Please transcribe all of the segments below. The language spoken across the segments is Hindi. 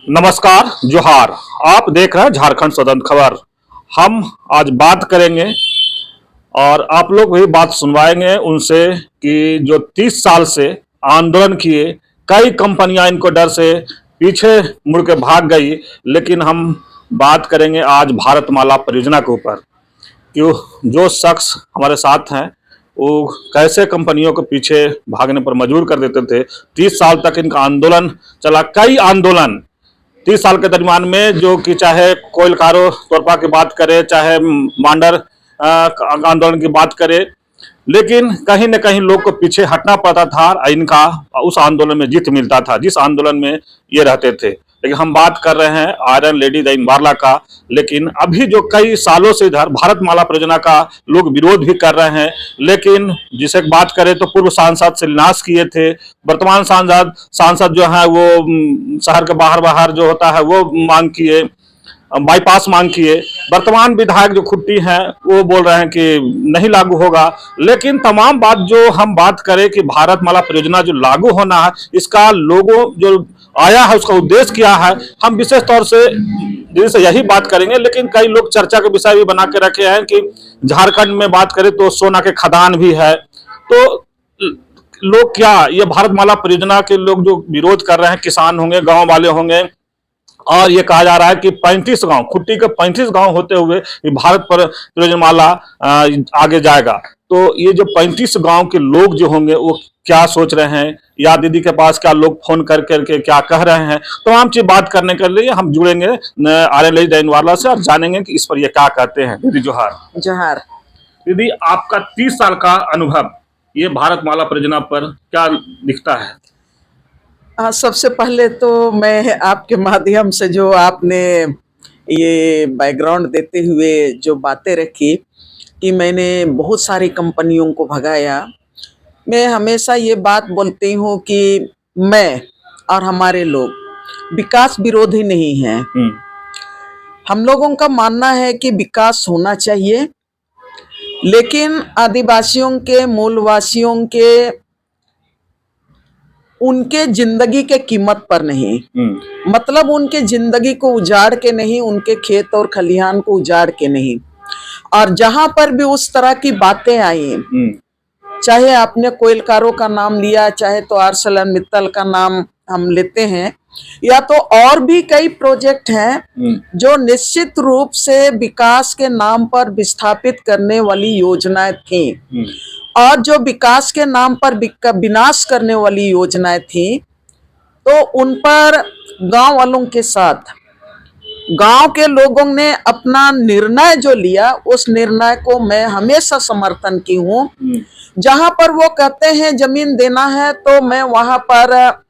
नमस्कार, जोहार। आप देख रहे हैं झारखंड स्वतंत्र खबर। हम आज बात करेंगे और आप लोग भी बात सुनवाएंगे उनसे कि जो 30 साल से आंदोलन किए, कई कंपनियां इनको डर से पीछे मुड़ के भाग गई, लेकिन हम बात करेंगे आज भारतमाला परियोजना के ऊपर। कि जो शख्स हमारे साथ हैं वो कैसे कंपनियों को पीछे भागने पर मजबूर कर देते थे। 30 साल तक इनका आंदोलन चला, कई आंदोलन 30 साल के दरमियान में, जो कि चाहे कोयलकारो तोरपा की बात करें, चाहे मांडर आंदोलन की बात करें, लेकिन कहीं न कहीं लोग को पीछे हटना पड़ता था। इनका उस आंदोलन में जीत मिलता था जिस आंदोलन में ये रहते थे। लेकिन हम बात कर रहे हैं आयरन लेडी दीन बारला का। लेकिन अभी जो कई सालों से इधर भारतमाला परियोजना का लोग विरोध भी कर रहे हैं, लेकिन जिसे बात करें तो पूर्व सांसद शिलान्यास किए थे। वर्तमान सांसद जो है वो शहर के बाहर बाहर जो होता है वो मांग किए, बाईपास मांग किए। वर्तमान विधायक जो खुट्टी हैं वो बोल रहे हैं कि नहीं लागू होगा। लेकिन तमाम बात जो हम बात करें कि भारतमाला परियोजना जो लागू होना है, इसका लोगो जो आया है, उसका उद्देश्य क्या है, हम विशेष तौर से यही बात करेंगे। लेकिन कई लोग चर्चा का विषय भी बना के रखे हैं कि झारखंड में बात करें तो सोना के खदान भी है। तो लोग क्या, ये भारतमाला परियोजना के लोग जो विरोध कर रहे हैं, किसान होंगे, गांव वाले होंगे, और ये कहा जा रहा है कि 35 गांव, खुट्टी के 35 गांव होते हुए ये भारत पर परियोजनामाला आगे जाएगा। तो ये जो 35 गांव के लोग जो होंगे वो क्या सोच रहे हैं, या दीदी के पास क्या लोग फोन कर करके क्या कह रहे हैं, तो हम चीज बात करने के लिए हम जुड़ेंगे आर्यन लेडी दीन बारला से और जानेंगे कि इस पर ये क्या कहते हैं। दीदी जोहार। जोहार। दीदी, आपका 30 साल का अनुभव ये भारतमाला परियोजना पर क्या दिखता है? सबसे पहले तो मैं आपके माध्यम से जो आपने ये बैकग्राउंड देते हुए जो बातें रखी कि मैंने बहुत सारी कंपनियों को भगाया, मैं हमेशा ये बात बोलती हूँ कि मैं और हमारे लोग विकास विरोधी नहीं हैं। हम लोगों का मानना है कि विकास होना चाहिए, लेकिन आदिवासियों के, मूलवासियों के, उनके जिंदगी के कीमत पर नहीं। मतलब उनके जिंदगी को उजाड़ के नहीं, उनके खेत और खलिहान को उजाड़ के नहीं। और जहां पर भी उस तरह की बातें आई, चाहे आपने कोयलकारों का नाम लिया, चाहे तो आर्सेलरमित्तल का नाम हम लेते हैं, या तो और भी कई प्रोजेक्ट हैं जो निश्चित रूप से विकास के नाम पर विस्थापित करने वाली योजनाएं थी, और जो विकास के नाम पर विनाश करने वाली योजनाएं थी, तो उन पर गांव वालों के साथ गांव के लोगों ने अपना निर्णय जो लिया, उस निर्णय को मैं हमेशा समर्थन की हूँ। जहां पर वो कहते हैं जमीन देना है, तो मैं वहां पर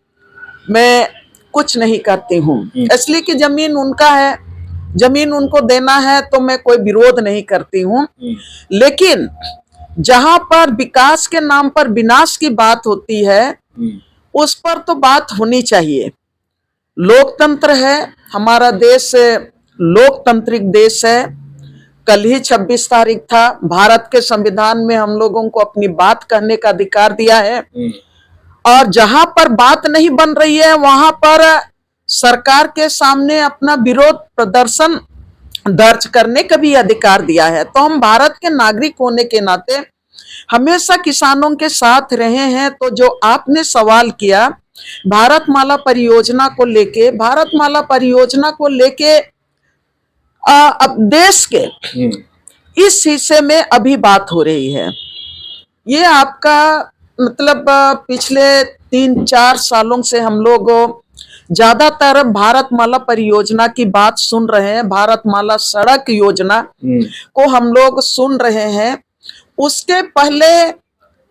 मैं कुछ नहीं करती हूँ, इसलिए कि जमीन उनका है, जमीन उनको देना है, तो मैं कोई विरोध नहीं करती हूँ। लेकिन जहां पर विकास के नाम पर विनाश की बात होती है, उस पर तो बात होनी चाहिए। लोकतंत्र है, हमारा देश लोकतांत्रिक देश है। कल ही 26 तारीख था, भारत के संविधान में हम लोगों को अपनी बात कहने का अधिकार दिया है, और जहां पर बात नहीं बन रही है वहां पर सरकार के सामने अपना विरोध प्रदर्शन दर्ज करने का भी अधिकार दिया है। तो हम भारत के नागरिक होने के नाते हमेशा किसानों के साथ रहे हैं। तो जो आपने सवाल किया भारतमाला परियोजना को लेके, भारतमाला परियोजना को लेके अब देश के इस हिस्से में अभी बात हो रही है। ये आपका मतलब पिछले 3-4 सालों से हम लोग ज्यादातर भारतमाला परियोजना की बात सुन रहे हैं, भारतमाला सड़क योजना को हम लोग सुन रहे हैं। उसके पहले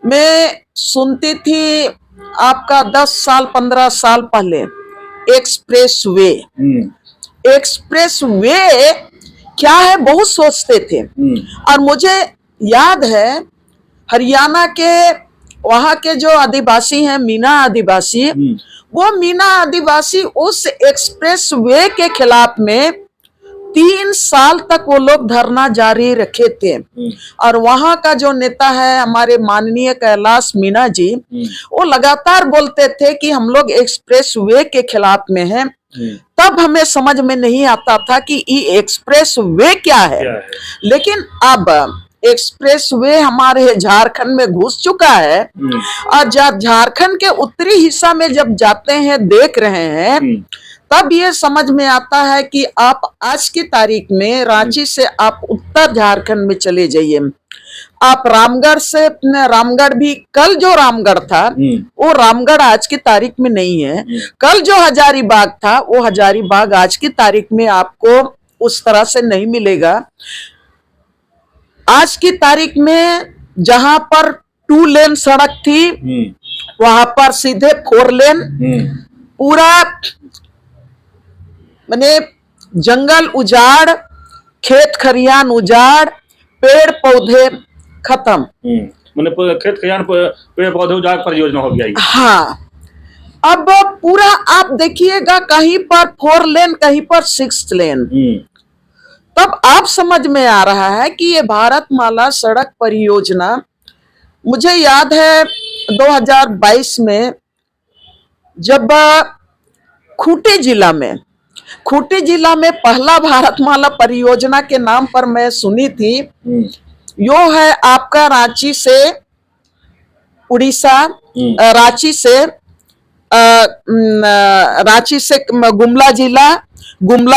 मैं सुनती थी आपका 10 साल 15 साल पहले एक्सप्रेस वे। एक्सप्रेस वे क्या है बहुत सोचते थे, और मुझे याद है हरियाणा के वहां के जो आदिवासी हैं, मीना आदिवासी, वो मीना आदिवासी उस एक्सप्रेस वे के खिलाफ में 3 साल तक वो लोग धरना जारी रखे थे। और वहां का जो नेता है हमारे माननीय कैलाश मीणा जी, वो लगातार बोलते थे कि हम लोग एक्सप्रेस वे के खिलाफ में हैं, तब हमें समझ में नहीं आता था कि ये एक्सप्रेस वे क्या है। लेकिन अब एक्सप्रेस वे हमारे झारखंड में घुस चुका है और झारखंड के उत्तरी हिस्सा में जब जाते हैं, देख रहे हैं, तब ये समझ में आता है कि आप आज की तारीख में रांची से आप उत्तर झारखंड में चले जाइए, आप रामगढ़ से, रामगढ़ भी, कल जो रामगढ़ था वो रामगढ़ आज की तारीख में नहीं है। कल जो हजारीबाग था वो हजारीबाग आज की तारीख में आपको उस तरह से नहीं मिलेगा। आज की तारीख में जहां पर 2 लेन सड़क थी वहां पर सीधे 4 लेन, पूरा माने जंगल उजाड़, खेत खरियान उजाड़, पेड़ पौधे खत्म, मैंने खेत खलिहान पेड़ पौधे उजाड़ परियोजना हो गया। हाँ, अब पूरा आप देखिएगा, कहीं पर 4 लेन, कहीं पर 6 लेन। तब आप समझ में आ रहा है कि ये भारतमाला सड़क परियोजना, मुझे याद है 2022 में जब खूंटी जिला में पहला भारतमाला परियोजना के नाम पर मैं सुनी थी, यो है आपका रांची से उड़ीसा, रांची से गुमला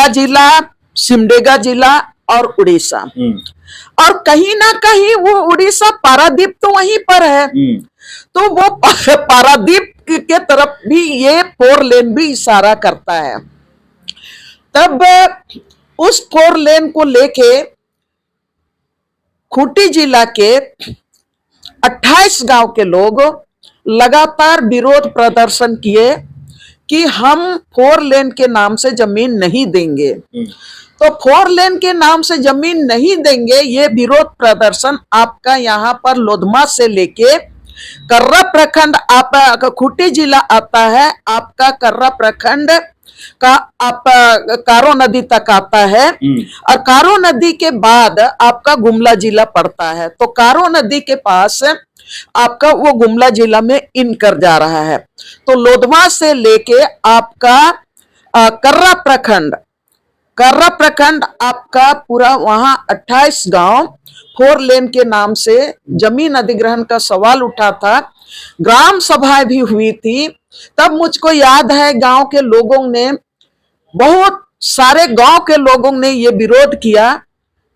जिला, सिमडेगा जिला और उड़ीसा। और कहीं ना कहीं वो उड़ीसा, पारादीप तो वहीं पर है, तो वो पारादीप के तरफ भी ये 4 लेन भी इशारा करता है। तब उस 4 लेन को लेके खूंटी जिला के 28 गांव के लोग लगातार विरोध प्रदर्शन किए कि हम 4 लेन के नाम से जमीन नहीं देंगे। तो 4 लेन के नाम से जमीन नहीं देंगे, ये विरोध प्रदर्शन आपका यहाँ पर लोधमा से लेके कर्रा प्रखंड, आप खूंटी जिला आता है, आपका कर्रा प्रखंड का आप कारो नदी तक आता है, और कारो नदी के बाद आपका गुमला जिला पड़ता है। तो कारो नदी के पास आपका वो गुमला जिला में इन कर जा रहा है। तो लोधमा से लेके आपका कर्रा प्रखंड आपका पूरा वहां 28 गांव 4 लेन के नाम से जमीन अधिग्रहण का सवाल उठा था। ग्राम सभाएं भी हुई थी। तब मुझको याद है गांव के लोगों ने, बहुत सारे गांव के लोगों ने ये विरोध किया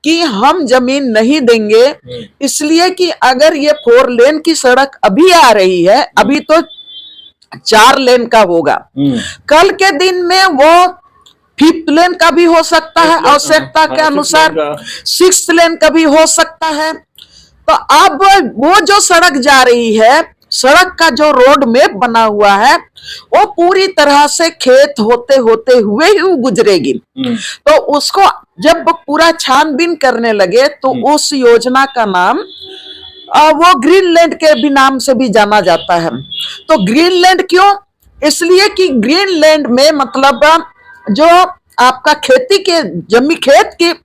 कि हम जमीन नहीं देंगे, इसलिए कि अगर ये 4 लेन की सड़क अभी आ रही है, अभी तो 4 लेन का होगा, कल के दिन में वो 5th लेन का भी हो सकता है, आवश्यकता के अनुसार 6th लेन का भी हो सकता है। तो अब वो जो सड़क जा रही है, सड़क का जो रोड मैप बना हुआ है, वो पूरी तरह से खेत होते होते हुए ही गुजरेगी। तो उसको जब पूरा छानबीन करने लगे तो उस योजना का नाम वो ग्रीनलैंड के भी नाम से भी जाना जाता है। तो ग्रीनलैंड क्यों? इसलिए कि ग्रीनलैंड में मतलब जो आपका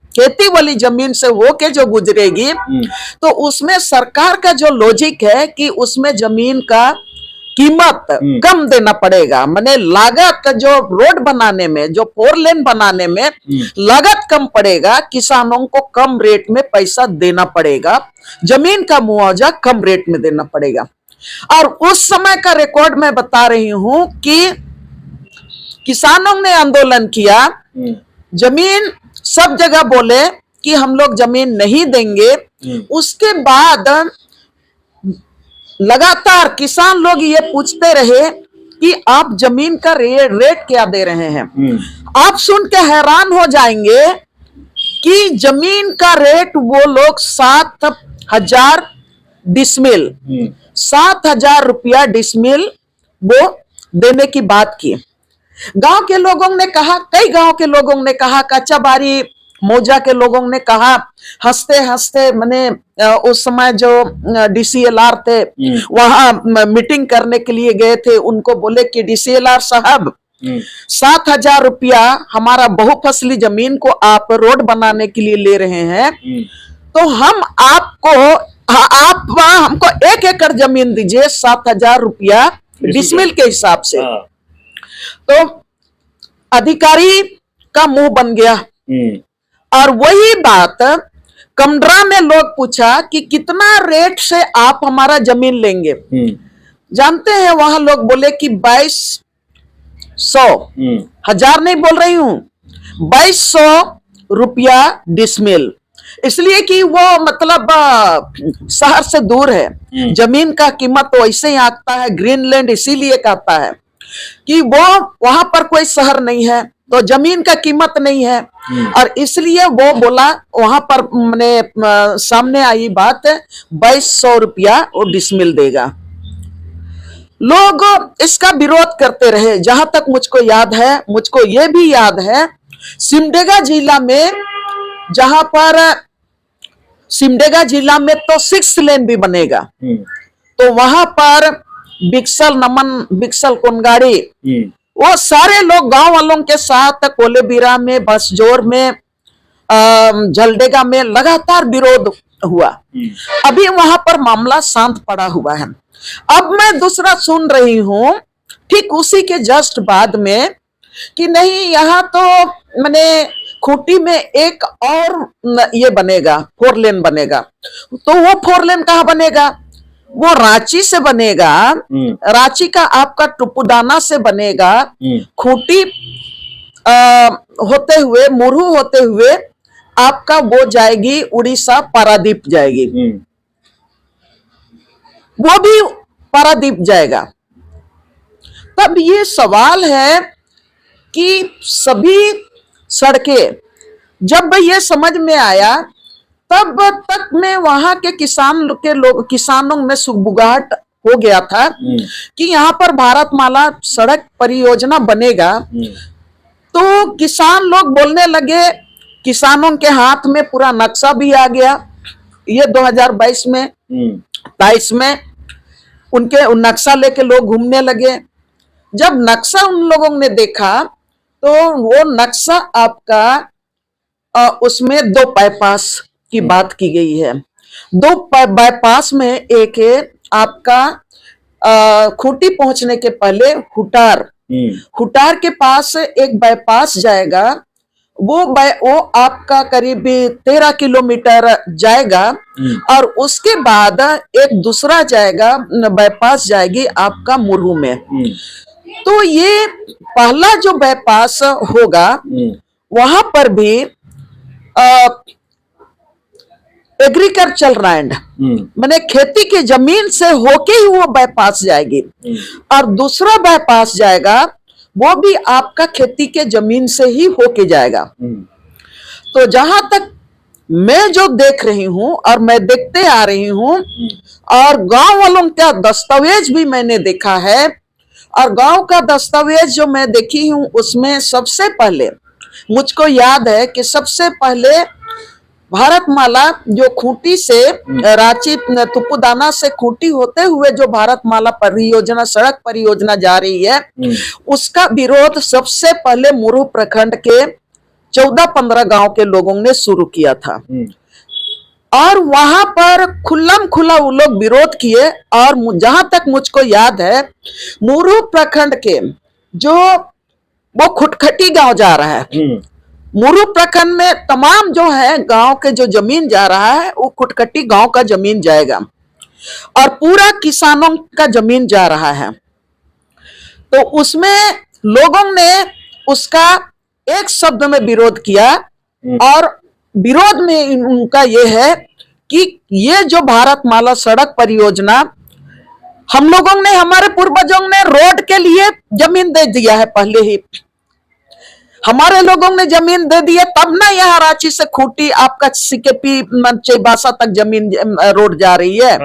खेती वाली जमीन से होके जो गुजरेगी, तो उसमें सरकार का जो लॉजिक है कि उसमें जमीन का कीमत कम देना पड़ेगा, माने लागत जो रोड बनाने में, जो 4 लेन बनाने में लागत कम पड़ेगा, किसानों को कम रेट में पैसा देना पड़ेगा, जमीन का मुआवजा कम रेट में देना पड़ेगा। और उस समय का रिकॉर्ड मैं बता रही हूं कि किसानों ने आंदोलन किया, जमीन सब जगह बोले कि हम लोग जमीन नहीं देंगे। उसके बाद लगातार किसान लोग ये पूछते रहे कि आप जमीन का रेट क्या दे रहे हैं। आप सुन के हैरान हो जाएंगे कि जमीन का रेट वो लोग 7,000 डिसमिल, 7,000 रुपया डिसमिल वो देने की बात की। गांव के लोगों ने कहा, कई गांव के लोगों ने कहा, कच्चाबारी मौजा के लोगों ने कहा, हंसते हंसते, मैंने उस समय जो DCLR थे वहां मीटिंग करने के लिए गए थे, उनको बोले कि DCLR साहब 7,000 रुपया हमारा बहुफसली जमीन को आप रोड बनाने के लिए ले रहे हैं, तो हम आपको, आप हमको 1 एकड़ जमीन दीजिए 7,000 रुपया डिसमिल के हिसाब से। तो अधिकारी का मुंह बन गया। और वही बात कमड्रा में लोग पूछा कि कितना रेट से आप हमारा जमीन लेंगे। जानते हैं वहां लोग बोले कि 2200, हजार नहीं बोल रही हूं, 2200 रुपया डिसमिल। इसलिए कि वो मतलब शहर से दूर है, जमीन का कीमत वैसे ही आंकता है, ग्रीनलैंड इसीलिए कहता है कि वो वहां पर कोई शहर नहीं है तो जमीन का कीमत नहीं है। और इसलिए वो बोला, वहां पर मैंने सामने आई बात, 2200 रुपया वो डिसमिल देगा। लोग इसका विरोध करते रहे। जहां तक मुझको याद है, मुझको ये भी याद है, सिमडेगा जिला में, जहां पर सिमडेगा जिला में तो 6 लेन भी बनेगा, तो वहां पर बिक्सल नमन, बिक्सल कोनगाड़ी, वो सारे लोग गांव वालों के साथ कोलेबिरा में, बसजोर में, जलडेगा में लगातार विरोध हुआ। अभी वहां पर मामला शांत पड़ा हुआ है। अब मैं दूसरा सुन रही हूं ठीक उसी के जस्ट बाद में कि नहीं, यहाँ तो मैंने खूंटी में एक और ये बनेगा, 4 लेन बनेगा। तो वो 4 लेन कहाँ बनेगा? वो रांची से बनेगा, रांची का आपका टुपुदाना से बनेगा, खूंटी होते हुए, मुरहू होते हुए आपका वो जाएगी उड़ीसा, पारादीप जाएगी, वो भी पारादीप जाएगा। तब ये सवाल है कि सभी सड़कें, जब ये समझ में आया तब तक में वहां के किसानों में सुगबुगाहट हो गया था कि यहाँ पर भारतमाला सड़क परियोजना बनेगा। तो किसान लोग बोलने लगे, किसानों के हाथ में पूरा नक्शा भी आ गया। ये 2022 में 23 में उनके नक्शा लेके लोग घूमने लगे। जब नक्शा उन लोगों ने देखा तो वो नक्शा आपका उसमें 2 बाईपास की बात की गई है। 2 बाईपास में एक है आपका खूंटी पहुंचने के पहले हुटार के पास एक बाईपास जाएगा, वो आपका करीब 13 किलोमीटर जाएगा। और उसके बाद एक दूसरा जाएगा, बाईपास जाएगी आपका मुरहू में। तो ये पहला जो बाईपास होगा वहां पर भी एग्रीकल्चर लैंड, मैंने खेती की जमीन से होके ही वो बाईपास जाएगी। और दूसरा बाईपास जाएगा वो भी आपका खेती के जमीन से ही होके जाएगा। तो जहां तक मैं जो देख रही हूं और मैं देखते आ रही हूं, और गांव वालों का दस्तावेज भी मैंने देखा है, और गांव का दस्तावेज जो मैं देखी हूं उसमें सबसे पहले मुझको याद है कि सबसे पहले भारतमाला जो खूंटी से रांची, तुपुदाना से खूंटी होते हुए जो भारतमाला परियोजना, सड़क परियोजना जा रही है, उसका विरोध सबसे पहले मुरहू प्रखंड के 14-15 गांव के लोगों ने शुरू किया था। और वहां पर खुल्लम खुला वो लोग विरोध किए। और जहां तक मुझको याद है, मुरहू प्रखंड के जो वो खुटखटी गांव जा रहा है, मुरहू प्रखंड में तमाम जो है गांव के जो जमीन जा रहा है वो खुटखटी गांव का जमीन जाएगा, और पूरा किसानों का जमीन जा रहा है। तो उसमें लोगों ने उसका एक शब्द में विरोध किया, और विरोध में उनका ये है कि ये जो भारतमाला सड़क परियोजना, हम लोगों ने, हमारे पूर्वजों ने रोड के लिए जमीन दे दिया है, पहले ही हमारे लोगों ने जमीन दे दी है, तब ना यहाँ रांची से खूंटी आपका सिकेपी चैबासा तक जमीन रोड जा रही है।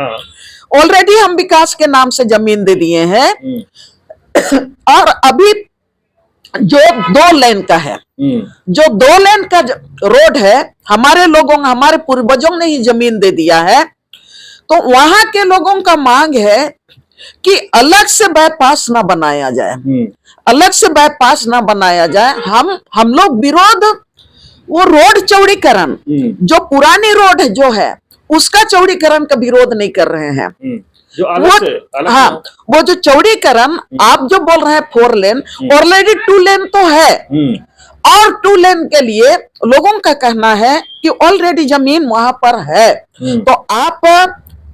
ऑलरेडी हम विकास के नाम से जमीन दे दिए हैं। और अभी जो 2 लेन का है, जो 2 लेन का रोड है, हमारे लोगों, हमारे पूर्वजों ने ही जमीन दे दिया है। तो वहां के लोगों का मांग है कि अलग से बाईपास ना बनाया जाए, अलग से बाईपास ना बनाया जाए। हम लोग विरोध वो रोड चौड़ीकरण, जो पुरानी रोड जो है उसका चौड़ीकरण का विरोध नहीं कर रहे हैं। जो अलग वो से अलग हाँ, से- वो जो चौड़ीकरण आप जो बोल रहे हैं 4 लेन, ऑलरेडी 2 लेन तो है, और 2 लेन के लिए लोगों का कहना है कि ऑलरेडी जमीन वहां पर है, तो आप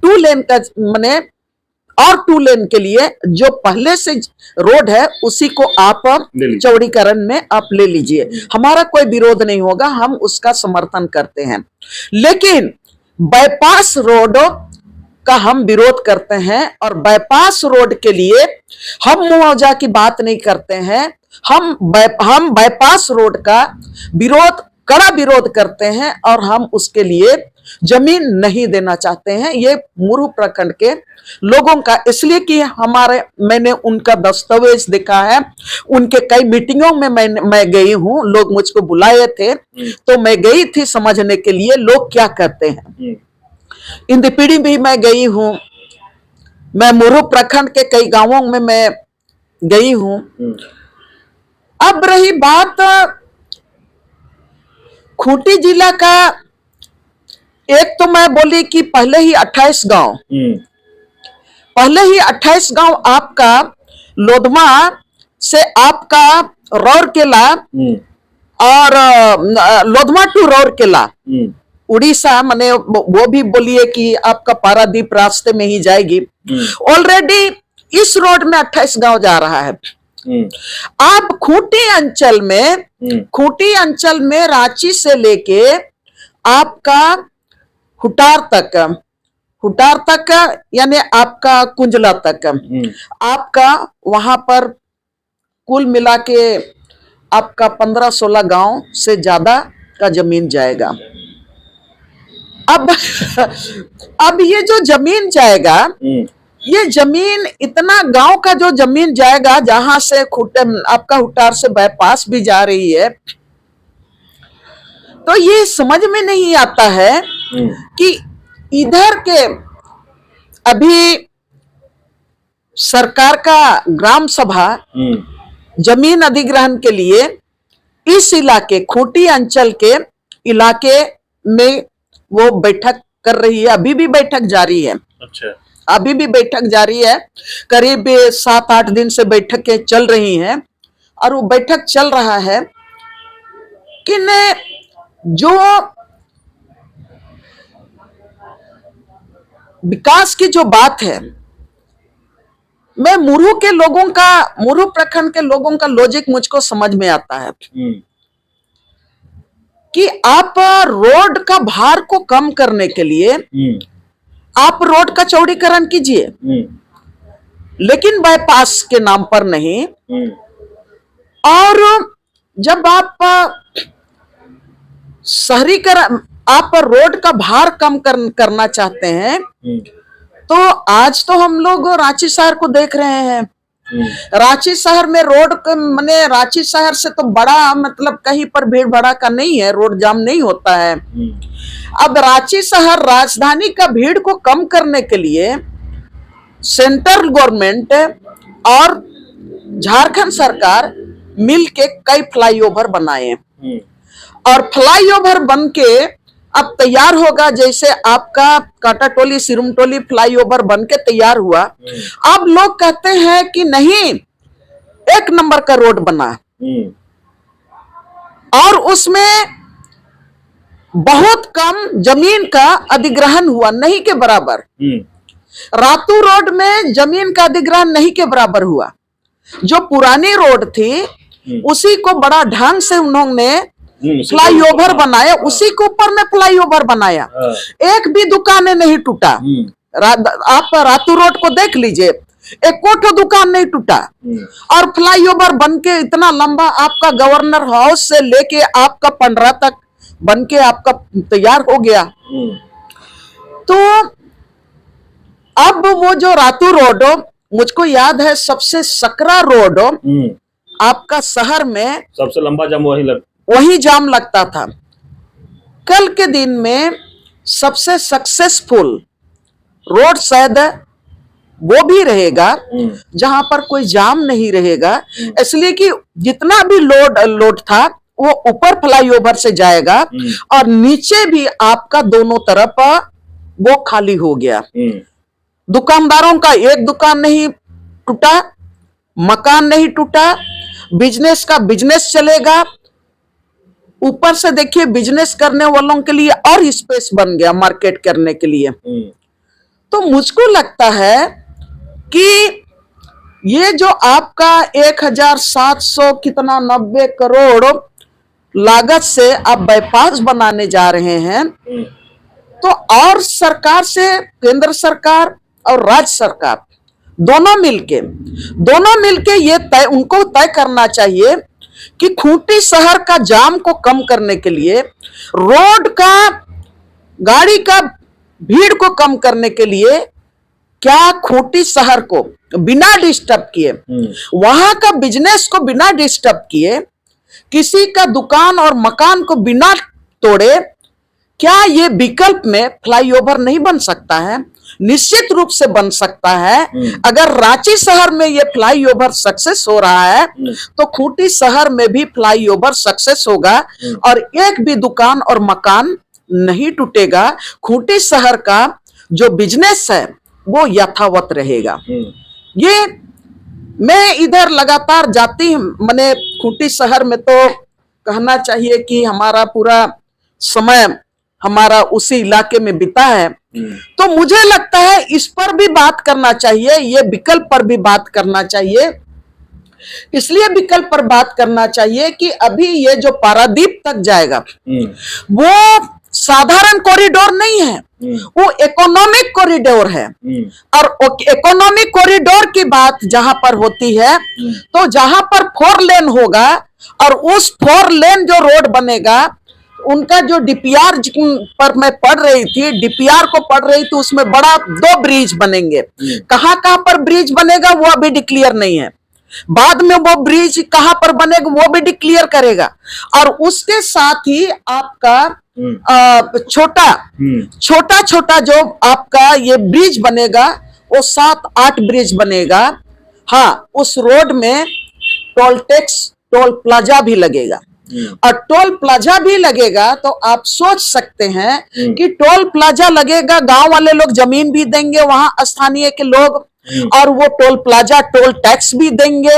2 लेन का माने और 2 लेन के लिए जो पहले से रोड है उसी को आप ले लीजिए। चौड़ीकरण में आप ले लीजिए, हमारा कोई विरोध नहीं होगा, हम उसका समर्थन करते हैं। लेकिन बाईपास रोड का हम विरोध करते हैं, और बाईपास रोड के लिए हम मुआवजा की बात नहीं करते हैं, हम बाईपास रोड का विरोध, कड़ा विरोध करते हैं, और हम उसके लिए जमीन नहीं देना चाहते हैं। ये मुरहू प्रखंड के लोगों का, इसलिए कि मैंने उनका दस्तावेज देखा है, उनके कई मीटिंगों में मैं गई हूं, लोग मुझको बुलाए थे तो मैं गई थी समझने के लिए लोग क्या करते हैं। इंदपीढ़ी भी मैं गई हूं, मैं मुरहू प्रखंड के कई गांवों में मैं गई हूं। अब रही बात खूंटी जिला का, एक तो मैं बोली कि पहले ही 28 गांव आपका लोधमा से आपका रौरकेला और लोधमा टू रौरकेला उड़ीसा, माने वो भी बोलिए कि आपका पारादीप रास्ते में ही जाएगी। ऑलरेडी इस रोड में 28 गांव जा रहा है। आप खूंटी अंचल में रांची से लेके आपका हुटार तक यानी आपका कुंजला तक, आपका वहां पर कुल मिला के आपका 15-16 गांव से ज्यादा का जमीन जाएगा। अब ये जो जमीन जाएगा, ये जमीन इतना गांव का जो जमीन जाएगा, जहां से आपका हुटार से बाईपास भी जा रही है, तो ये समझ में नहीं आता है कि इधर के अभी सरकार का ग्राम सभा जमीन अधिग्रहण के लिए इस इलाके खूंटी अंचल के इलाके में वो बैठक कर रही है, अभी भी बैठक जारी है। अच्छा, अभी भी बैठक जारी है, करीब 7-8 दिन से बैठकें चल रही हैं, और वो बैठक चल रहा है कि जो विकास की जो बात है, मैं मुरहू प्रखंड के लोगों का लॉजिक मुझको समझ में आता है कि आप रोड का भार को कम करने के लिए आप रोड का चौड़ीकरण कीजिए, लेकिन बाईपास के नाम पर नहीं। और जब आप शहरीकरण, आप रोड का भार कम करना चाहते हैं, तो आज तो हम लोग रांची शहर को देख रहे हैं। रांची शहर में रोड माने रांची शहर से तो बड़ा मतलब कहीं पर भीड़ भड़ाका नहीं है, रोड जाम नहीं होता है। अब रांची शहर राजधानी का भीड़ को कम करने के लिए सेंट्रल गवर्नमेंट और झारखंड सरकार मिलके कई फ्लाईओवर बनाए, और फ्लाईओवर बन के अब तैयार होगा। जैसे आपका काटाटोली सिरुमटोली फ्लाईओवर बन के तैयार हुआ, अब लोग कहते हैं कि नहीं, 1 नंबर का रोड बना, और उसमें बहुत कम जमीन का अधिग्रहण हुआ, नहीं के बराबर। रातू रोड में जमीन का अधिग्रहण नहीं के बराबर हुआ। जो पुरानी रोड थी उसी को बड़ा ढंग से उन्होंने फ्लाईओवर बनाया, उसी के ऊपर में फ्लाईओवर बनाया, एक भी दुकानें नहीं टूटा। आप रातू रोड को देख लीजिए, एक कोठो दुकान नहीं टूटा, और फ्लाईओवर बन के इतना लंबा आपका गवर्नर हाउस से लेके आपका पंडरा तक बन के आपका तैयार हो गया। तो अब वो जो रातू रोड, मुझको याद है सबसे सकरा रोड आपका शहर में सबसे लंबा जाम वही जाम लगता था। कल के दिन में सबसे सक्सेसफुल रोड शायद वो भी रहेगा जहां पर कोई जाम नहीं रहेगा, इसलिए कि जितना भी लोड था वो ऊपर फ्लाईओवर से जाएगा, और नीचे भी आपका दोनों तरफ वो खाली हो गया। दुकानदारों का एक दुकान नहीं टूटा, मकान नहीं टूटा, बिजनेस का बिजनेस चलेगा। ऊपर से देखिए बिजनेस करने वालों के लिए और स्पेस बन गया मार्केट करने के लिए। तो मुझको लगता है कि ये जो आपका 1700 कितना 90 करोड़ लागत से आप बाईपास बनाने जा रहे हैं, तो और सरकार से, केंद्र सरकार और राज्य सरकार दोनों मिलके ये तय, उनको तय करना चाहिए कि खूंटी शहर का जाम को कम करने के लिए, रोड का, गाड़ी का भीड़ को कम करने के लिए, क्या खूंटी शहर को बिना डिस्टर्ब किए, वहां का बिजनेस को बिना डिस्टर्ब किए, किसी का दुकान और मकान को बिना तोड़े, क्या ये विकल्प में फ्लाईओवर नहीं बन सकता है? निश्चित रूप से बन सकता है। अगर रांची शहर में ये फ्लाईओवर सक्सेस हो रहा है तो खूंटी शहर में भी फ्लाईओवर सक्सेस होगा और एक भी दुकान और मकान नहीं टूटेगा। खूंटी शहर का जो बिजनेस है वो यथावत रहेगा। ये मैं इधर लगातार जाती मैंने खूंटी शहर में, तो कहना चाहिए कि हमारा पूरा समय हमारा उसी इलाके में बीता है। तो मुझे लगता है इस पर भी बात करना चाहिए, ये विकल्प पर भी बात करना चाहिए। इसलिए विकल्प पर बात करना चाहिए कि अभी ये जो पारादीप तक जाएगा वो साधारण कॉरिडोर नहीं है, वो इकोनॉमिक कॉरिडोर है। और इकोनॉमिक कॉरिडोर की बात जहां पर होती है, तो जहां पर 4 लेन होगा और उस 4 लेन जो रोड बनेगा, उनका जो डीपीआर पर मैं पढ़ रही थी, डीपीआर को पढ़ रही थी, उसमें बड़ा 2 ब्रिज बनेंगे। कहां कहां पर ब्रिज बनेगा वो अभी डिक्लेयर नहीं है, बाद में वो ब्रिज कहां पर बनेगा वो भी डिक्लेयर करेगा। और उसके साथ ही आपका छोटा छोटा जो आपका ये ब्रिज बनेगा, वो 7-8 ब्रिज बनेगा। हाँ, उस रोड में टोल टैक्स, टोल प्लाजा भी लगेगा। और टोल प्लाजा भी लगेगा तो आप सोच सकते हैं कि टोल प्लाजा लगेगा, गांव वाले लोग जमीन भी देंगे वहां स्थानीय के लोग, और वो टोल प्लाजा टोल टैक्स भी देंगे।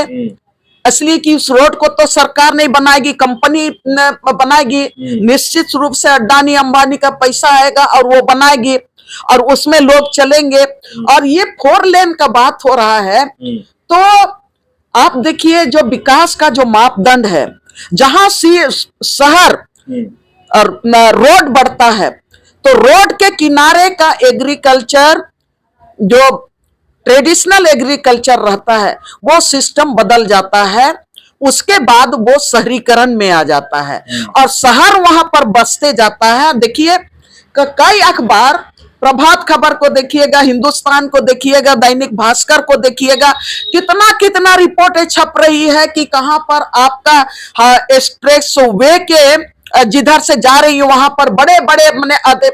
इसलिए कि उस रोड को तो सरकार नहीं बनाएगी, कंपनी बनाएगी। निश्चित रूप से अडानी अंबानी का पैसा आएगा और वो बनाएगी और उसमें लोग चलेंगे। और ये 4 लेन का बात हो रहा है, तो आप देखिए जो विकास का जो मापदंड है, जहां शहर और रोड बढ़ता है तो रोड के किनारे का एग्रीकल्चर, जो ट्रेडिशनल एग्रीकल्चर रहता है, वो सिस्टम बदल जाता है। उसके बाद वो शहरीकरण में आ जाता है और शहर वहां पर बसते जाता है। देखिए कई अखबार, प्रभात खबर को देखिएगा, हिंदुस्तान को देखिएगा, दैनिक भास्कर को देखिएगा, कितना कितना रिपोर्टें छप रही है कि कहां पर आपका एक्सप्रेस वे के जिधर से जा रही है वहां पर बड़े बड़े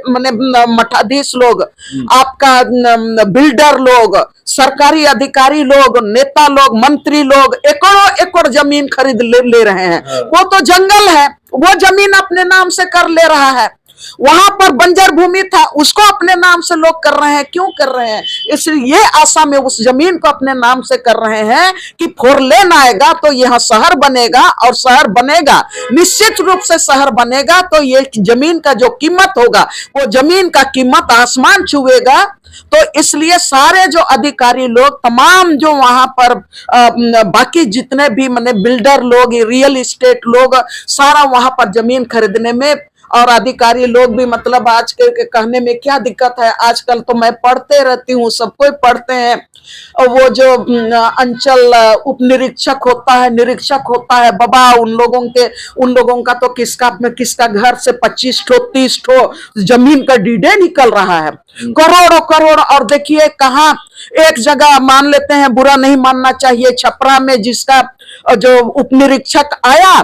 मने मठाधीश लोग, आपका बिल्डर लोग, सरकारी अधिकारी लोग, नेता लोग, मंत्री लोग एकड़ों एकड़ जमीन खरीद ले रहे हैं। वो तो जंगल है, वो जमीन अपने नाम से कर ले रहा है। वहां पर बंजर भूमि था, उसको अपने नाम से लोग कर रहे हैं। क्यों कर रहे हैं? इसलिए आशा में उस जमीन को अपने नाम से कर रहे हैं कि 4 लेन आएगा तो यहां शहर बनेगा, और शहर बनेगा, निश्चित रूप से शहर बनेगा तो ये जमीन का जो कीमत होगा, वो जमीन का कीमत आसमान छुएगा। तो इसलिए सारे जो अधिकारी लोग, तमाम जो वहां पर बाकी जितने भी माने बिल्डर लोग, रियल एस्टेट लोग, सारा वहां पर जमीन खरीदने में, और अधिकारी लोग भी, मतलब आज के कहने में क्या दिक्कत है, आजकल तो मैं पढ़ते रहती हूँ, सब कोई पढ़ते हैं। वो जो अंचल उप निरीक्षक होता है, निरीक्षक होता है, बाबा उन लोगों का तो किसका घर से 25 ठो 30 ठो जमीन का डीडे निकल रहा है, करोड़ों करोड़। और देखिए कहाँ एक जगह मान लेते हैं, बुरा नहीं मानना चाहिए, छपरा में जिसका जो उप निरीक्षक आया,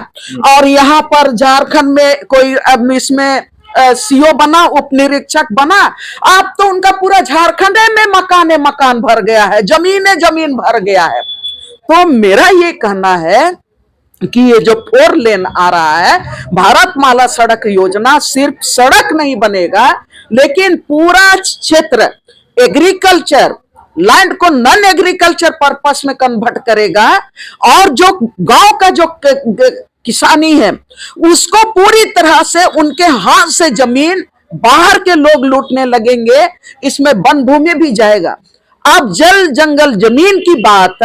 और यहाँ पर झारखंड में कोई इसमें सीओ बना, उप निरीक्षक बना, अब तो उनका पूरा झारखंड में मकान भर गया है, जमीन भर गया है। तो मेरा ये कहना है कि ये जो 4 लेन आ रहा है, भारतमाला सड़क योजना, सिर्फ सड़क नहीं बनेगा, लेकिन पूरा क्षेत्र एग्रीकल्चर लैंड को नॉन एग्रीकल्चर पर्पस में कन्वर्ट करेगा और जो गांव का जो किसानी है उसको पूरी तरह से उनके हाथ से जमीन बाहर के लोग लूटने लगेंगे, इसमें वन भूमि भी जाएगा। अब जल जंगल जमीन की बात,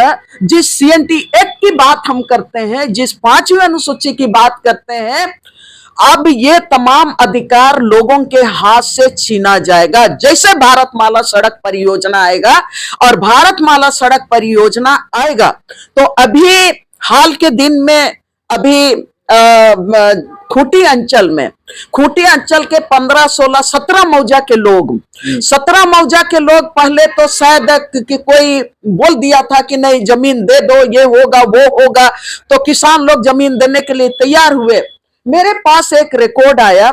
जिस CNT एक्ट की बात हम करते हैं, जिस 5वीं अनुसूची की बात करते हैं, अब ये तमाम अधिकार लोगों के हाथ से छीना जाएगा। जैसे भारतमाला सड़क परियोजना आएगा और भारतमाला सड़क परियोजना आएगा तो अभी हाल के दिन में अभी खूंटी अंचल के 15, 16, 17 मौजा के लोग 17 मौजा के लोग पहले तो शायद कि कोई बोल दिया था कि नहीं जमीन दे दो, ये होगा वो होगा, तो किसान लोग जमीन देने के लिए तैयार हुए। मेरे पास एक रिकॉर्ड आया,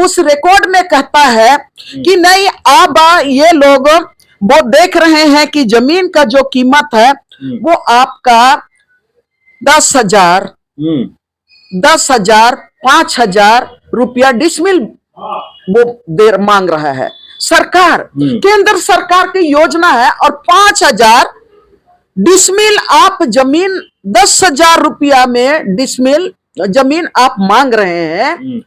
उस रिकॉर्ड में कहता है कि नहीं, अब ये लोग वो देख रहे हैं कि जमीन का जो कीमत है वो आपका 10,000, 5,000 रुपया डिसमिल वो देर मांग रहा है सरकार, केंद्र सरकार की योजना है। और 5,000 डिसमिल आप जमीन 10,000 रुपया में डिसमिल जमीन आप मांग रहे हैं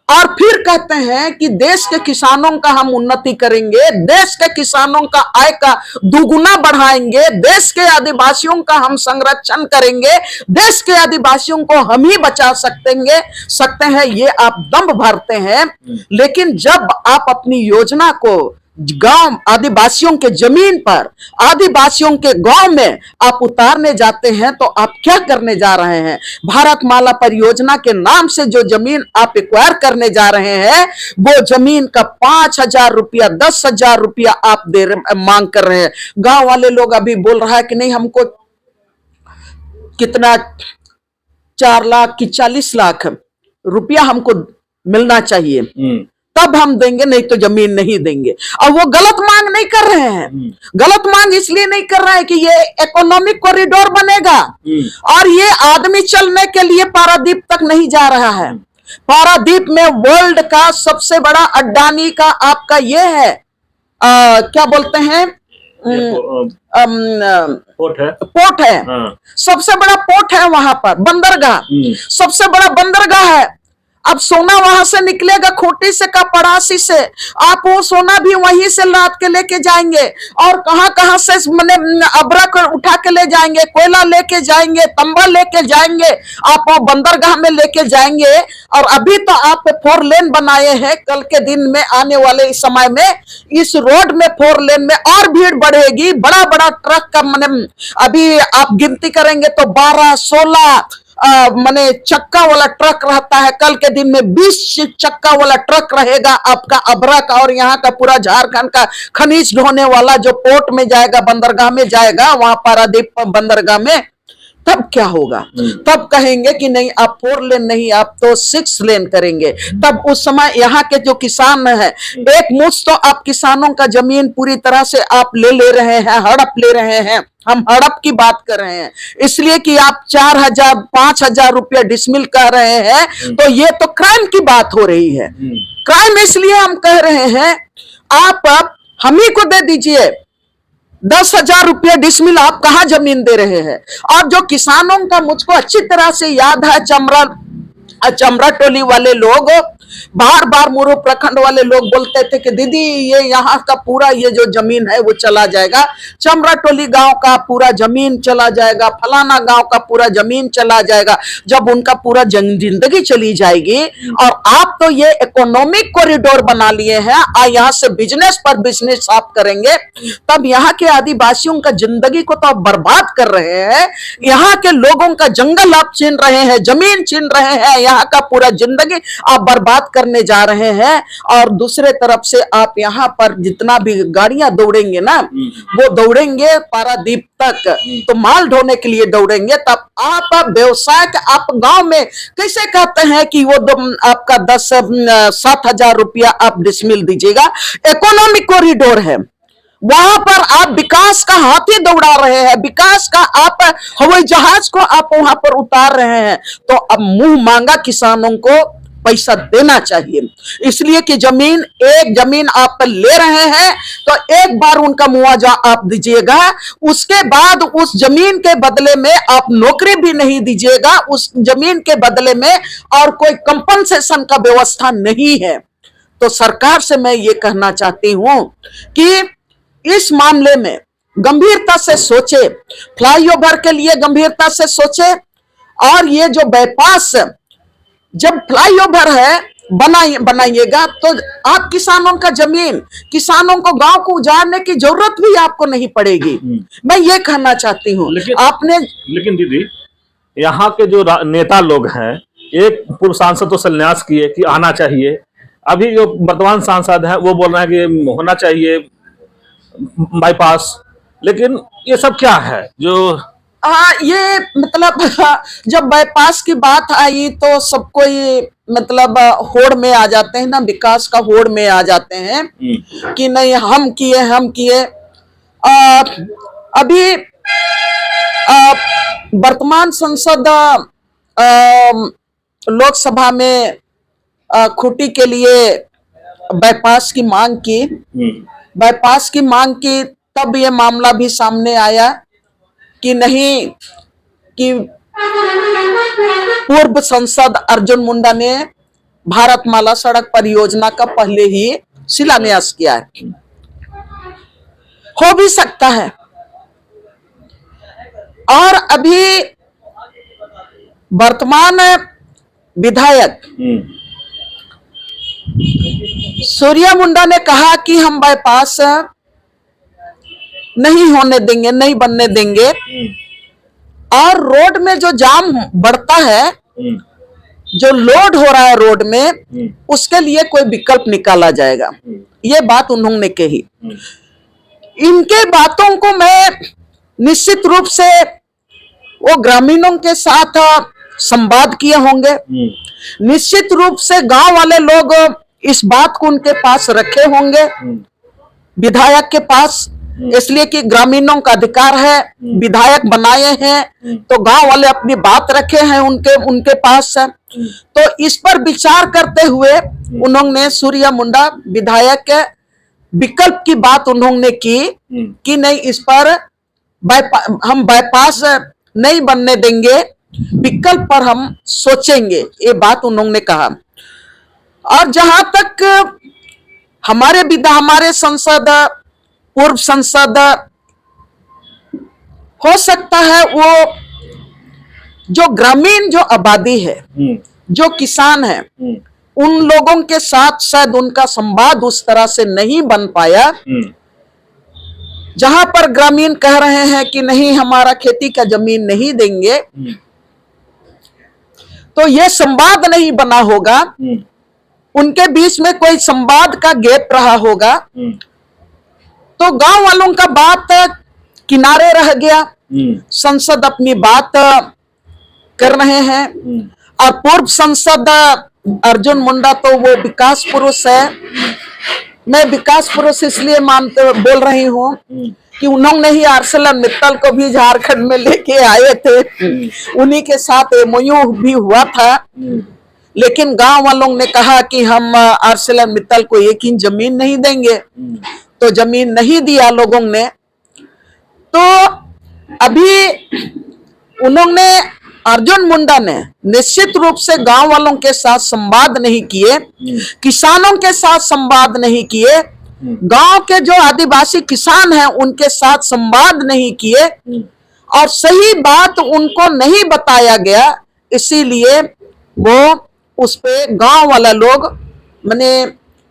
और फिर कहते हैं कि देश के किसानों का हम उन्नति करेंगे, देश के किसानों का आय का दुगुना बढ़ाएंगे, देश के आदिवासियों का हम संरक्षण करेंगे, देश के आदिवासियों को हम ही बचा सकते हैं। ये आप दंभ भरते हैं। लेकिन जब आप अपनी योजना को गांव आदिवासियों के जमीन पर, आदिवासियों के गांव में आप उतारने जाते हैं तो आप क्या करने जा रहे हैं? भारतमाला परियोजना के नाम से जो जमीन आप एक्वायर करने जा रहे हैं वो जमीन का 5,000 रुपया, 10,000 रुपया आप मांग कर रहे हैं। गांव वाले लोग अभी बोल रहा है कि नहीं, हमको कितना 4 लाख की 40 लाख रुपया हमको मिलना चाहिए, तब हम देंगे, नहीं तो जमीन नहीं देंगे। और वो गलत मांग नहीं कर रहे हैं। गलत मांग इसलिए नहीं कर रहे हैं कि ये इकोनॉमिक कॉरिडोर बनेगा और ये आदमी चलने के लिए पारादीप तक नहीं जा रहा है। पारादीप में वर्ल्ड का सबसे बड़ा अडानी का आपका ये है, क्या बोलते हैं, पोर्ट है। सबसे बड़ा पोर्ट है वहां पर, बंदरगाह सबसे बड़ा बंदरगाह है। अब सोना वहां से निकलेगा, खूंटी से का पड़ासी से, आप वो सोना भी वहीं से लाद के लेके जाएंगे और कहां कहां से मैंने अबरक उठा के ले जाएंगे, कोयला लेके जाएंगे, तंबा लेके जाएंगे, आप वो बंदरगाह में लेके जाएंगे। और अभी तो आप 4 लेन बनाए हैं, कल के दिन में आने वाले इस समय में इस रोड में 4 लेन में और भीड़ बढ़ेगी। बड़ा बड़ा ट्रक का मैंने अभी आप गिनती करेंगे तो 12-16 माने चक्का वाला ट्रक रहता है, कल के दिन में 20 चक्का वाला ट्रक रहेगा आपका अबरक और यहाँ का पूरा झारखंड का खनिज ढोने वाला जो पोर्ट में जाएगा, बंदरगाह में जाएगा, वहां पारादीप बंदरगाह में। तब क्या होगा? तब कहेंगे कि नहीं आप 4 लेन नहीं, आप तो 6 लेन करेंगे। तब उस समय यहाँ के जो किसान है, एक मुश्त तो आप किसानों का जमीन पूरी तरह से आप ले रहे हैं, हड़प ले रहे हैं। हम हड़प की बात कर रहे हैं इसलिए कि आप 4,000 5,000 रुपया डिसमिल कह रहे हैं, तो ये तो क्राइम की बात हो रही है। क्राइम इसलिए हम कह रहे हैं, आप हम ही को दे दीजिए 10,000 रुपया डिसमिल, आप कहां जमीन दे रहे हैं? और जो किसानों का मुझको अच्छी तरह से याद है, चमरा टोली वाले लोग बार बार मुरु प्रखंड वाले लोग बोलते थे कि दीदी ये यहाँ का पूरा ये जो जमीन है वो चला जाएगा, चमरा टोली गांव का पूरा जमीन चला जाएगा, फलाना गांव का पूरा जमीन चला जाएगा। जब उनका पूरा जिंदगी चली जाएगी और आप तो ये इकोनॉमिक कॉरिडोर बना लिए हैं, यहाँ से बिजनेस पर बिजनेस आप करेंगे, तब यहाँ के आदिवासियों का जिंदगी को तो आप बर्बाद कर रहे हैं। यहाँ के लोगों का जंगल आप छीन रहे हैं, जमीन छीन रहे हैं, यहाँ का पूरा जिंदगी आप बर्बाद करने जा रहे हैं। और दूसरे तरफ से आप यहाँ पर जितना भी गाड़ियां दौड़ेंगे ना, वो दौड़ेंगे पारादीप तक, तो माल ढोने के लिए दौड़ेंगे। तब आप व्यवसाय आप गांव में कैसे कहते हैं कि वो आपका 7,000 रुपया आप डिसमिल दीजिएगा? इकोनॉमिक कॉरिडोर है, वहां पर आप विकास का हाथी दौड़ा रहे हैं, विकास का आप हवाई जहाज को आप वहां पर उतार रहे हैं। तो अब मुंह मांगा किसानों को पैसा देना चाहिए। इसलिए कि जमीन आप ले रहे हैं तो एक बार उनका मुआवजा आप दीजिएगा, उसके बाद उस जमीन के बदले में आप नौकरी भी नहीं दीजिएगा, उस जमीन के बदले में और कोई कंपनसेशन का व्यवस्था नहीं है। तो सरकार से मैं ये कहना चाहती हूं कि इस मामले में गंभीरता से सोचे, फ्लाईओवर के लिए गंभीरता से सोचे, और ये जो बाईपास जब फ्लाईओवर है बनाइएगा तो आप किसानों का जमीन, किसानों को गांव को उजाड़ने की जरूरत भी आपको नहीं पड़ेगी। मैं ये कहना चाहती हूँ। लेकिन दीदी, यहाँ के जो नेता लोग हैं, एक पूर्व सांसद तो संन्यास किए कि आना चाहिए, अभी जो वर्तमान सांसद हैं वो बोल रहे हैं कि होना चाहिए बाईपास, लेकिन ये सब क्या है जो ये मतलब जब बाईपास की बात आई तो सबको ये मतलब होड़ में आ जाते हैं ना, विकास का होड़ में आ जाते हैं कि नहीं हम किए। अभी वर्तमान संसद लोकसभा में खूंटी के लिए बाईपास की मांग की, तब ये मामला भी सामने आया कि नहीं, कि पूर्व सांसद अर्जुन मुंडा ने भारतमाला सड़क परियोजना का पहले ही शिलान्यास किया है। हो भी सकता है। और अभी वर्तमान विधायक सूर्या मुंडा ने कहा कि हम बाईपास नहीं होने देंगे, नहीं बनने देंगे, और रोड में जो जाम बढ़ता है, जो लोड हो रहा है रोड में, उसके लिए कोई विकल्प निकाला जाएगा। ये बात उन्होंने कही। इनके बातों को मैं निश्चित रूप से वो ग्रामीणों के साथ संवाद किए होंगे, निश्चित रूप से गांव वाले लोग इस बात को उनके पास रखे होंगे, विधायक के पास, इसलिए कि ग्रामीणों का अधिकार है, विधायक बनाए हैं तो गांव वाले अपनी बात रखे हैं उनके पास। तो इस पर विचार करते हुए उन्होंने सूर्या मुंडा विधायक के विकल्प की बात उन्होंने की कि नहीं, इस पर हम बाईपास नहीं बनने देंगे, विकल्प पर हम सोचेंगे, ये बात उन्होंने कहा। और जहां तक हमारे संसद, पूर्व संसद, हो सकता है वो जो ग्रामीण जो आबादी है, जो किसान है, उन लोगों के साथ शायद उनका संवाद उस तरह से नहीं बन पाया। जहां पर ग्रामीण कह रहे हैं कि नहीं हमारा खेती का जमीन नहीं देंगे, तो ये संवाद नहीं बना होगा, उनके बीच में कोई संवाद का गैप रहा होगा, तो गांव वालों का बात किनारे रह गया। संसद अपनी बात कर रहे हैं, और पूर्व सांसद अर्जुन मुंडा तो वो विकास पुरुष है। मैं विकास पुरुष इसलिए बोल रही हूँ कि उन्होंने ही ArcelorMittal को भी झारखंड में लेके आए थे, उन्हीं के साथ MOU भी हुआ था, लेकिन गांव वालों ने कहा कि हम ArcelorMittal को एक इंच जमीन नहीं देंगे, तो जमीन नहीं दिया लोगों ने। तो अभी उन्होंने, अर्जुन मुंडा ने निश्चित रूप से गांव वालों के साथ संवाद नहीं किए, किसानों के साथ संवाद नहीं किए, गांव के जो आदिवासी किसान हैं उनके साथ संवाद नहीं किए, और सही बात उनको नहीं बताया गया, इसीलिए वो उस पे गांव वाला लोग माने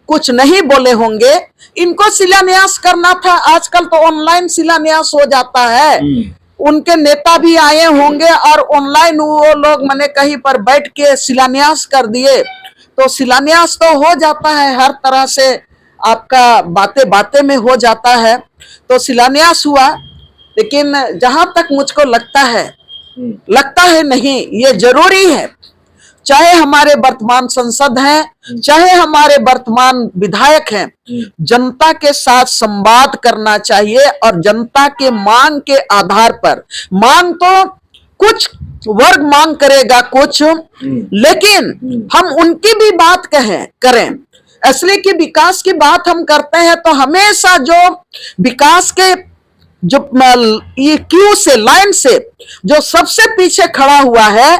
कुछ नहीं बोले होंगे। इनको शिलान्यास करना था, आजकल तो ऑनलाइन शिलान्यास हो जाता है, उनके नेता भी आए होंगे और ऑनलाइन वो लोग माने कहीं पर बैठ के शिलान्यास कर दिए, तो शिलान्यास तो हो जाता है, हर तरह से आपका बातें में हो जाता है, तो शिलान्यास हुआ। लेकिन जहां तक मुझको लगता है नहीं, ये जरूरी है, चाहे हमारे वर्तमान सांसद हैं, चाहे हमारे वर्तमान विधायक हैं, जनता के साथ संवाद करना चाहिए, और जनता के मांग के आधार पर, मांग तो कुछ वर्ग मांग करेगा कुछ, लेकिन हम उनकी भी बात करें, इसलिए कि विकास की बात हम करते हैं तो हमेशा जो विकास के जो ये क्यू से लाइन से जो सबसे पीछे खड़ा हुआ है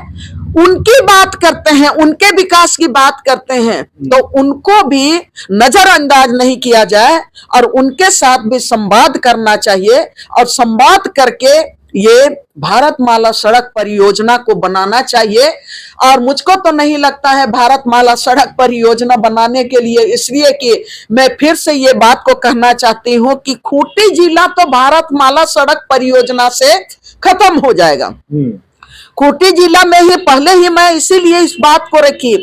उनकी बात करते हैं, उनके विकास की बात करते हैं, तो उनको भी नजरअंदाज नहीं किया जाए और उनके साथ भी संवाद करना चाहिए और संवाद करके ये भारतमाला सड़क परियोजना को बनाना चाहिए। और मुझको तो नहीं लगता है भारतमाला सड़क परियोजना बनाने के लिए, इसलिए कि मैं फिर से ये बात को कहना चाहती हूं कि खूंटी जिला तो भारतमाला सड़क परियोजना से खत्म हो जाएगा। खूंटी जिला में ही पहले ही मैं इसीलिए इस बात को रखी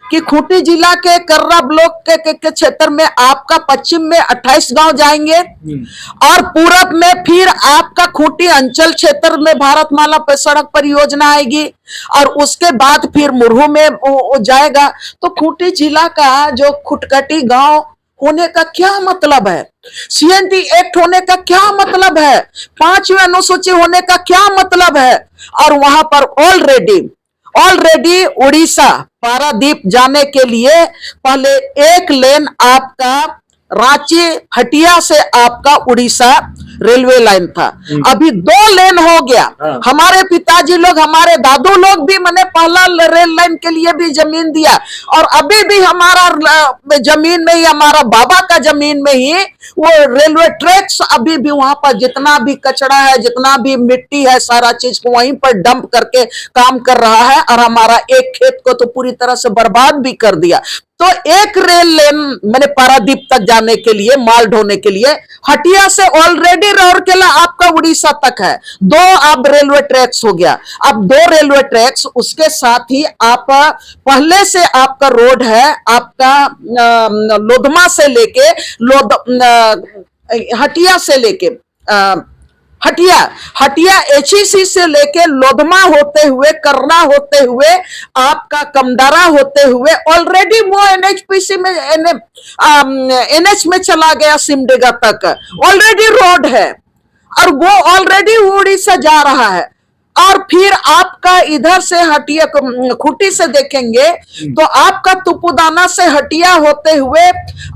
कि खूंटी जिला के कर्रा ब्लॉक के क्षेत्र में आपका पश्चिम में 28 गांव जाएंगे और पूरब में फिर आपका खूंटी अंचल क्षेत्र में भारतमाला पे सड़क परियोजना आएगी और उसके बाद फिर मुरहू में जाएगा। तो खूंटी जिला का जो खुटकटी गांव होने का क्या मतलब है, सीएनटी एक्ट होने का क्या मतलब है, 5वीं अनुसूची होने का क्या मतलब है। और वहां पर ऑलरेडी उड़ीसा पारादीप जाने के लिए पहले एक लेन आपका रांची हटिया से आपका उड़ीसा रेलवे लाइन था, अभी 2 लेन हो गया। हमारे पिताजी लोग, हमारे दादू लोग भी मैंने पहला रेल लाइन के लिए भी जमीन दिया और अभी भी हमारा जमीन में ही, हमारा बाबा का जमीन में ही वो रेलवे ट्रैक्स अभी भी वहां पर जितना भी कचरा है, जितना भी मिट्टी है, सारा चीज को वहीं पर डंप करके काम कर रहा है और हमारा एक खेत को तो पूरी तरह से बर्बाद भी कर दिया। तो एक रेल लेन मैंने पारादीप तक जाने के लिए, माल ढोने के लिए, हटिया से ऑलरेडी राउरकेला आपका उड़ीसा तक है, 2 अब रेलवे ट्रैक्स हो गया। अब 2 रेलवे ट्रैक्स, उसके साथ ही आप पहले से आपका रोड है आपका लोधमा से लेके हटिया से लेके हटिया एचईसी से लेके लोधमा होते हुए, करना होते हुए, आपका कमदारा होते हुए ऑलरेडी वो एनएचपीसी में एनएच में चला गया, सिमडेगा तक ऑलरेडी रोड है और वो ऑलरेडी उड़ीसा जा रहा है। और फिर आपका इधर से हटिया खूंटी से देखेंगे तो आपका तुपुदाना से हटिया होते हुए,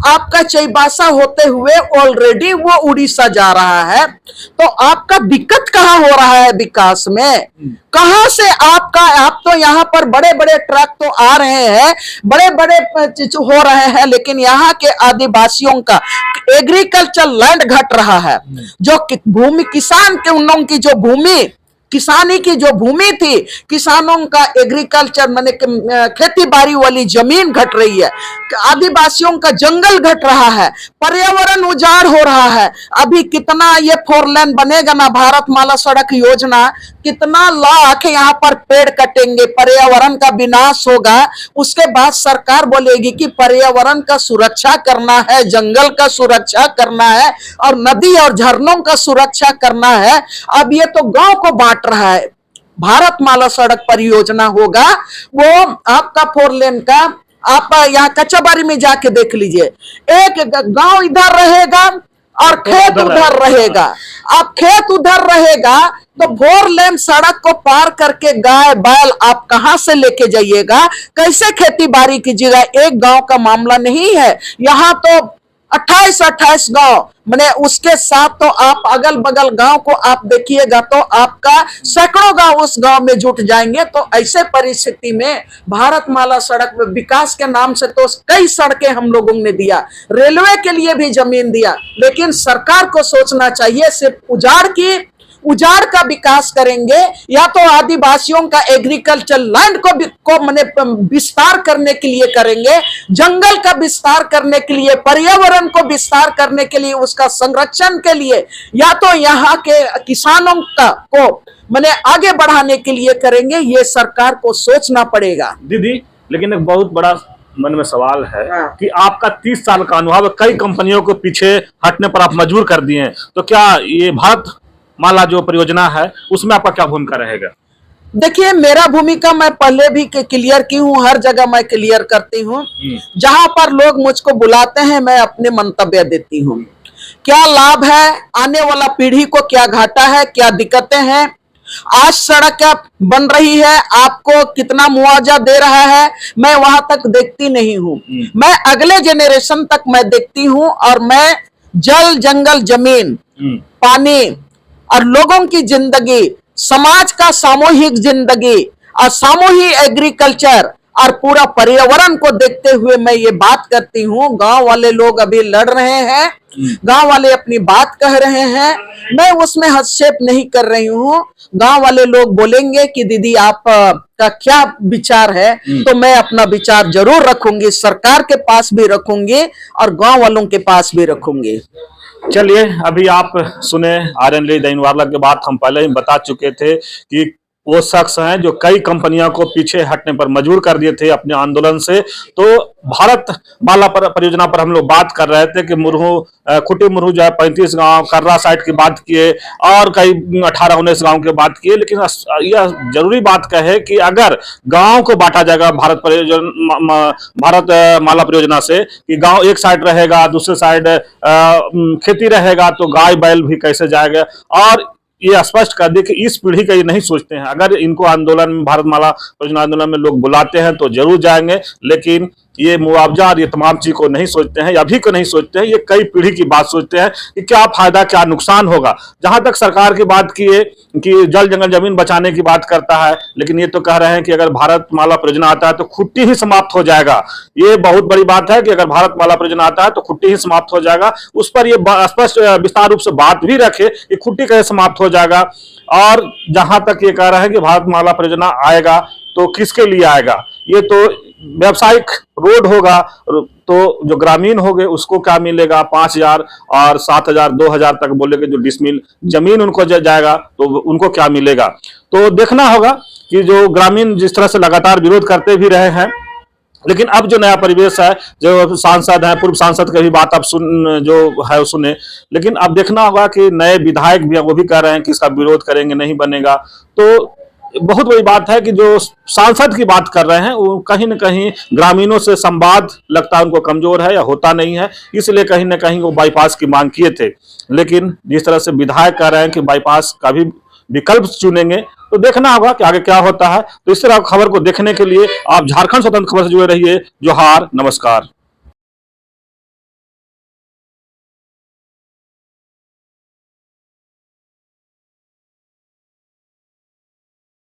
आपका चईबासा होते हुए ऑलरेडी वो उड़ीसा जा रहा है। तो आपका दिक्कत कहाँ हो रहा है विकास में, कहां से आपका, आप तो यहाँ पर बड़े बड़े ट्रक तो आ रहे हैं, बड़े बड़े हो रहे हैं, लेकिन यहाँ के आदिवासियों का एग्रीकल्चर लैंड घट रहा है। जो भूमि किसान के, उन लोगों की जो भूमि, किसानी की जो भूमि थी, किसानों का एग्रीकल्चर माने खेती बाड़ी वाली जमीन घट रही है, आदिवासियों का जंगल घट रहा है, पर्यावरण उजाड़ हो रहा है। अभी कितना ये 4 लेन बनेगा ना भारतमाला सड़क योजना, कितना लाख यहाँ पर पेड़ कटेंगे, पर्यावरण का विनाश होगा। उसके बाद सरकार बोलेगी कि पर्यावरण का सुरक्षा करना है, जंगल का सुरक्षा करना है और नदी और झरनों का सुरक्षा करना है। अब ये तो गांव को बांट रहा है। भारतमाला सड़क परियोजना होगा वो आपका 4 लेन का, आप यहाँ कच्चाबारी में जाके देख लीजिए, एक गांव इधर रहेगा और खेत उधर रहेगा। अब खेत उधर रहेगा तो 4 लेन सड़क को पार करके गाय बैल आप कहां से लेके जाइएगा, कैसे खेती बाड़ी कीजिएगा। एक गांव का मामला नहीं है, यहाँ तो 28 गांव, मैंने उसके साथ तो आप अगल बगल गांव को आप देखिएगा तो आपका सैकड़ों गांव उस गांव में जुट जाएंगे। तो ऐसे परिस्थिति में भारतमाला सड़क में विकास के नाम से तो कई सड़कें हम लोगों ने दिया, रेलवे के लिए भी जमीन दिया, लेकिन सरकार को सोचना चाहिए सिर्फ उजाड़ का विकास करेंगे या तो आदिवासियों का एग्रीकल्चर लैंड को मैंने विस्तार करने के लिए करेंगे, जंगल का विस्तार करने के लिए, पर्यावरण को विस्तार करने के लिए, उसका संरक्षण के लिए, या तो यहाँ के किसानों को मैंने आगे बढ़ाने के लिए करेंगे। ये सरकार को सोचना पड़ेगा। दीदी, लेकिन एक बहुत बड़ा मन में सवाल है कि आपका 30 साल का अनुभव कई कंपनियों को पीछे हटने पर आप मजबूर कर दिए हैं, तो क्या ये भारतमाला जो परियोजना है उसमें आपका क्या भूमिका रहेगा? देखिए, मेरा भूमिका मैं पहले भी क्लियर की हूँ, हर जगह मैं क्लियर करती हूँ। जहां पर लोग मुझको बुलाते हैं मैं अपने मंतव्य देती हूँ। क्या लाभ है, आने वाला पीढ़ी को क्या घाटा है, क्या दिक्कतें हैं, आज सड़क बन रही है, आपको कितना मुआवजा दे रहा है, मैं वहां तक देखती नहीं हूं। मैं अगले जेनरेशन तक मैं देखती हूं, और मैं जल, जंगल, जमीन, पानी और लोगों की जिंदगी, समाज का सामूहिक जिंदगी और सामूहिक एग्रीकल्चर और पूरा पर्यावरण को देखते हुए मैं ये बात करती हूँ। गांव वाले लोग अभी लड़ रहे हैं, गांव वाले अपनी बात कह रहे हैं, मैं उसमें हस्तक्षेप नहीं कर रही हूँ। गांव वाले लोग बोलेंगे कि दीदी आप का क्या विचार है, तो मैं अपना विचार जरूर रखूंगी, सरकार के पास भी रखूंगी और गांव वालों के पास भी रखूंगी। चलिए, अभी आप सुने आर्यन ली दहीवाला की बात। हम पहले ही बता चुके थे कि वो शख्स हैं जो कई कंपनियों को पीछे हटने पर मजबूर कर दिए थे अपने आंदोलन से। तो भारत माला परियोजना पर हम लोग बात कर रहे थे कि खुटी मुरहू जो है 35 गांव, कर्रा साइड की बात किए और कई 18-19 गांव की बात किए। लेकिन यह जरूरी बात कहे कि अगर गांव को बांटा जाएगा भारत माला परियोजना से, कि गांव एक साइड रहेगा, दूसरे साइड खेती रहेगा, तो गाय बैल भी कैसे जाएगा। और ये स्पष्ट कर दे कि इस पीढ़ी का ये नहीं सोचते हैं। अगर इनको आंदोलन में, भारत माला परियोजना आंदोलन में लोग बुलाते हैं तो जरूर जाएंगे, लेकिन ये मुआवजा और ये तमाम चीज को नहीं सोचते हैं, अभी को नहीं सोचते हैं। ये कई पीढ़ी की बात सोचते हैं कि क्या फायदा, क्या नुकसान होगा। जहां तक सरकार की बात की है कि जल, जंगल, जमीन बचाने की बात करता है, लेकिन ये तो कह रहे हैं कि अगर भारत माला परियोजना आता है तो खुट्टी ही समाप्त हो जाएगा। ये बहुत बड़ी बात है कि अगर भारत माला परियोजना आता है तो खुट्टी ही समाप्त हो जाएगा। उस पर ये स्पष्ट विस्तार रूप से बात भी रखे कि खुट्टी कैसे समाप्त हो जाएगा। और जहां तक ये कह रहा है कि भारत माला परियोजना आएगा तो किसके लिए आएगा, ये तो व्यावसायिक रोड होगा, तो जो ग्रामीण हो गए उसको क्या मिलेगा, 5,000 और 7,000 2,000 तक बोलेगे जो डिसमिल जमीन उनको जाएगा तो उनको क्या मिलेगा। तो देखना होगा कि जो ग्रामीण जिस तरह से लगातार विरोध करते भी रहे हैं, लेकिन अब जो नया परिवेश है, जो सांसद है, पूर्व सांसद की भी बात आप जो है सुने, लेकिन अब देखना होगा कि नए विधायक भी वो भी कह रहे हैं कि इसका विरोध करेंगे, नहीं बनेगा। तो बहुत बड़ी बात है कि जो सांसद की बात कर रहे हैं वो कहीं न कहीं ग्रामीणों से संवाद लगता है उनको कमजोर है या होता नहीं है, इसलिए कहीं न कहीं वो बाईपास की मांग किए थे। लेकिन जिस तरह से विधायक कह रहे हैं कि बाईपास का भी विकल्प चुनेंगे, तो देखना होगा कि आगे क्या होता है। तो इस तरह खबर को देखने के लिए आप झारखंड स्वतंत्र खबर से जुड़े रहिए। जोहार, नमस्कार।